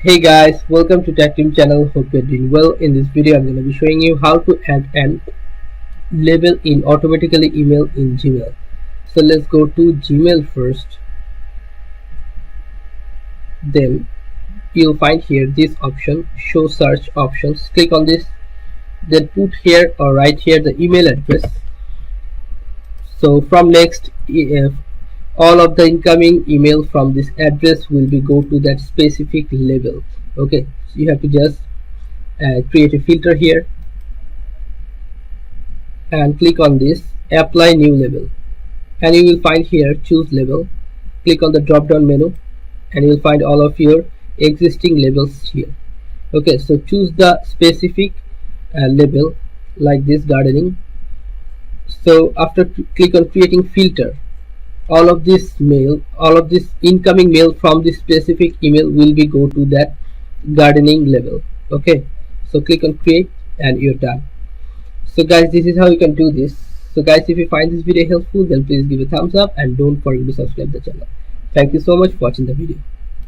Hey guys, welcome to Tech Team channel. Hope you're doing well. In this video I'm going to be showing you how to add an label in automatically email in Gmail. So let's go to Gmail first. Then you'll find here this option, show search options. Click on this, then put here or write here the email address. So from next, if all of the incoming email from this address will be go to that specific label. Okay, so you have to just create a filter here and click on this apply new label, and you will find here choose label. Click on the drop down menu and you will find all of your existing labels here. Okay, so choose the specific label like this, gardening. So after click on creating filter, all of this incoming mail from this specific email will be go to that gardening label. Okay, so click on create and you're done. So guys, this is how you can do this. So guys, if you find this video helpful, then please give a thumbs up and don't forget to subscribe the channel. Thank you so much for watching the video.